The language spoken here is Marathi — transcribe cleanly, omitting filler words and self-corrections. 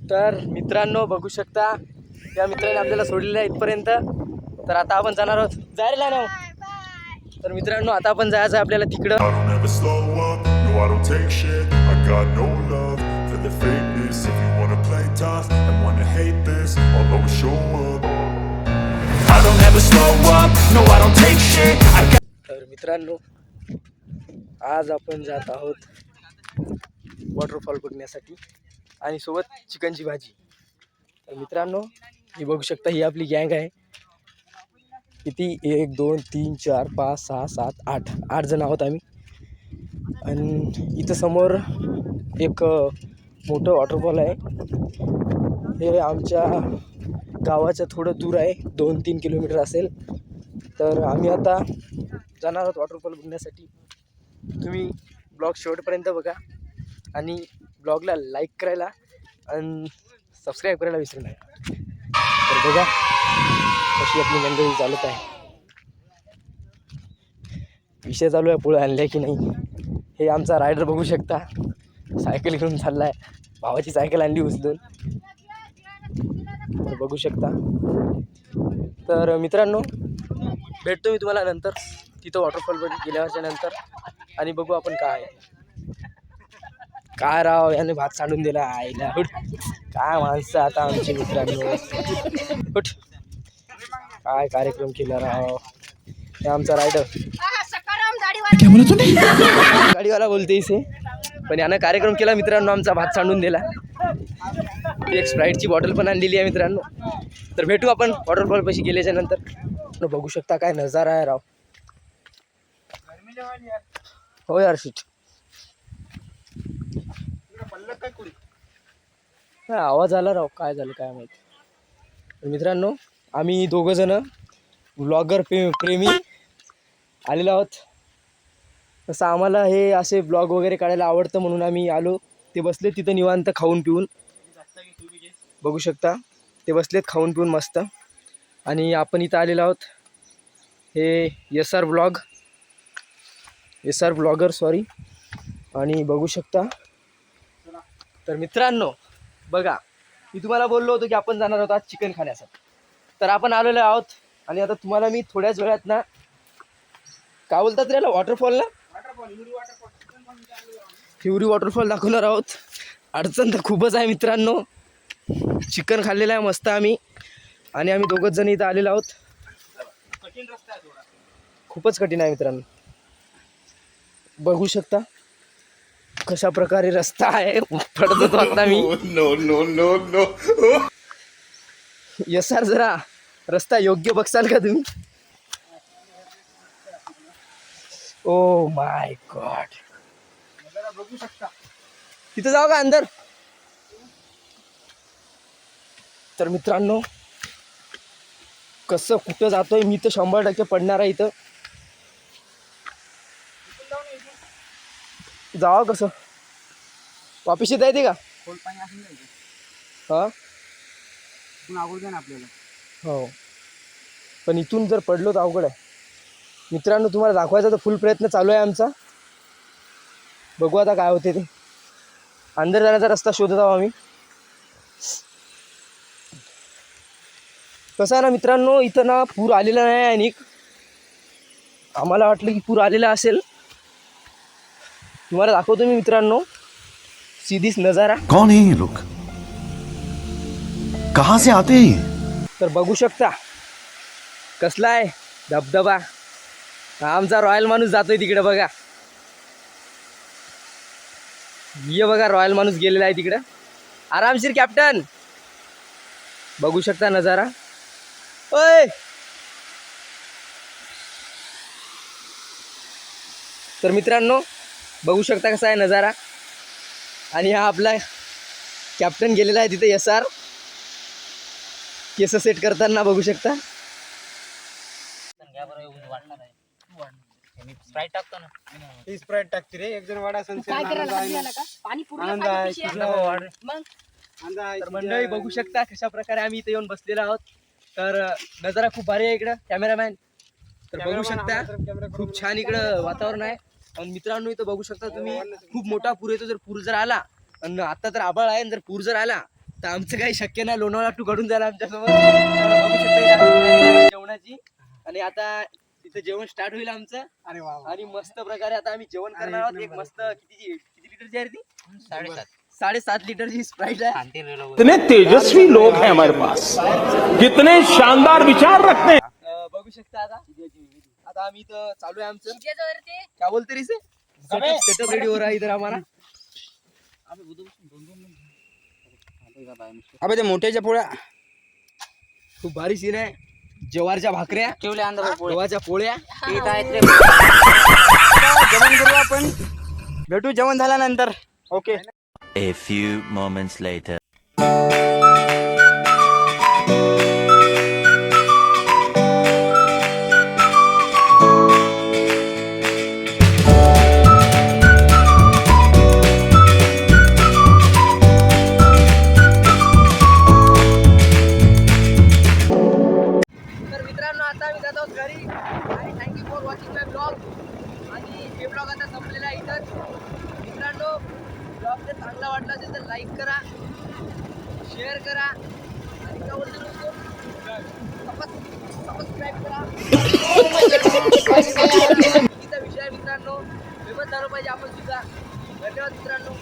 तर मित्रांनो बघू शकता त्या मित्राने आपल्याला सोडलेलं आहे इथपर्यंत. तर आता आपण जाणार आहोत जायला ना. तर मित्रांनो आता आपण जायचं आहे आपल्याला तिकडं. तर मित्रांनो आज आपण जात आहोत वॉटरफॉल बघण्यासाठी आणि सोबत चिकनची भाजी. तर मित्रांनो ही बघू शकता ही आपली गँग आहे. किती 1 2 3 4 5 6 7 8 जण आहोत आम्ही. आणि इथं समोर एक मोठं वॉटरफॉल आहे. हे आमच्या गावाच्या थोडं दूर आहे 2-3 किलोमीटर असेल. तर आम्ही आता जाणार आहोत वॉटरफॉल बघण्यासाठी. तुम्ही ब्लॉग शेवटपर्यंत बघा आणि ब्लॉगला लाईक करायला आणि सबस्क्राईब करायला विसरू नका. तर बघा कशी आपली मंडळी चालत आहे. विषय चालू आहे पुढे आणल्या की नाही. हे आमचा रायडर बघू शकता सायकल घेऊन चालला आहे. भावाची सायकल आणली उचलून. तर बघू शकता. तर मित्रांनो भेटतो मी तुम्हाला नंतर तिथं वॉटरफॉलवर गेल्याच्या नंतर. आणि बघू आपण काय राव याने भात सांडून दिला आईला. काय माणसं आता आमची मित्रांनो. काय कार्यक्रम केला राव. हे आमचा रायडर गाडीवाला बोलते इसे. पण यानं कार्यक्रम केला मित्रांनो. आमचा भात सांडून दिला. एक स्प्राईटची बॉटल पण आणलेली आहे मित्रांनो. तर भेटू आपण वॉटरफॉल पाशी गेल्याच्या नंतर. बघू शकता काय नजारा आहे राव. हो यार शिट काय आवाज आला राव. काय झालं काय माहिती. मित्रांनो आम्ही दोघं जण ब्लॉगर प्रेमी आलेलो आहोत. तसं आम्हाला हे असे ब्लॉग वगैरे काढायला आवडतं म्हणून आम्ही आलो. ते बसले तिथं निवांत खाऊन पिऊन. बघू शकता ते बसलेत खाऊन पिऊन मस्त. आणि आपण इथं आलेलो आहोत. हे SR ब्लॉगर सॉरी. आणि बघू शकता. तर मित्रांनो बघा मी तुम्हाला बोललो होतो की आपण जाणार आहोत आज चिकन खाण्यासाठी. तर आपण आलेलो आहोत. आणि आता तुम्हाला मी थोड्याच वेळात ना काय बोलतात त्याला वॉटरफॉल हिवरी वॉटरफॉल दाखवणार आहोत. अडचण तर खूपच आहे मित्रांनो. चिकन खाल्लेलं आहे मस्त आम्ही. आणि आम्ही दोघंच जण इथं आलेलो आहोत. खूपच कठीण आहे मित्रांनो. बघू शकता कशा प्रकारे रस्ता आहे. पडत होतो आता मी. नो SR जरा रस्ता योग्य बघसाल का तुम्ही. Oh my God. बघू शकता तिथं जाऊ का अंदर. तर मित्रांनो कसं कुठं जातोय मी तर 100% पडणार आहे इथं. जावं कसं वापिस येता येते का. हा अवघड आहे ना आपल्याला. हो पण इथून जर पडलो तर अवघड आहे मित्रांनो. तुम्हाला दाखवायचा तर फुल प्रयत्न चालू आहे आमचा. बघू आता काय होते ते. अंदर जाण्याचा रस्ता शोधत आहोत आम्ही. कसं आहे ना मित्रांनो इथं ना पूर आलेला नाही. आणि आम्हाला वाटलं की पूर आलेला असेल. तुम्हाला दाखवतो मी मित्रांनो सीधीच नजारा. कौन है ये लोग कहाँ से आते हैं. तर बघू शकता कसला आहे धबधबा. आमचा रॉयल माणूस जातोय तिकडे बघा. ये बघा रॉयल माणूस गेलेला आहे तिकडं आरामशीर. कॅप्टन बघू शकता नजारा. ओय तर मित्रांनो बघू शकता कसा आहे नजारा. आणि हा आपला कॅप्टन गेलेला आहे तिथे SR केस सेट करताना बघू शकता. स्प्राईट टाकतो ना. ही स्प्राईट टाकते रे. एक जण वाडा तर मंडळी बघू शकता कशा प्रकारे आम्ही इथे येऊन बसलेलो आहोत. तर नजारा खूप भारी आहे इकडं. कॅमेरामॅन तर बघू शकता खूप छान इकडं वातावरण आहे. आणि मित्रांनो इथं बघू शकता तुम्ही खूप मोठा पूर येतो. जर पूर जर आला आणि आता तर आभाळ आहे. जर पूर जर आला तर आमचं काही शक्य नाही लोणावळा टू घडून जायला आमच्यासोबत. बघू शकता इथे आमची तयारी आहे जेवणाची. आणि आता इथं जेवण स्टार्ट होईल आमचं. अरे वा आणि मस्त प्रकारे आता आम्ही जेवण करणार आहोत. एक मस्त किती लिटरची आहे रे ती? 7.5 लिटरची स्प्राईट आहे. कितने तेजस्वी लोग हैं हमारे पास, कितने शानदार विचार रखते हैं. बघू शकता आता आम्ही इथं चालू आहे आमचं. क्या बोलते रे सेटअप रेडी हो रहा है इधर हमारा. अबे ते मोठ्याच्या पोळ्या खूप भारी सीन आहे. ज्वारच्या भाकऱ्या, गव्हाच्या पोळ्या. जेवण करू आपण. भेटू जेवण झाल्यानंतर. Okay. A few moments later. तर मित्रांनो आता आम्ही जात आहोत घरी. आणि thank you for watching my blog. आणि हे ब्लॉग आता संपलेला आहे इथंच. मित्रांनो ब्लॉग जर चांगला वाटला असेल तर लाईक करा, शेअर करा आणि काय बोलतो सबस्क्राईब करा. चुकीचा विषय आहे मित्रांनो. फेमस झालं पाहिजे आपण सुद्धा. धन्यवाद मित्रांनो.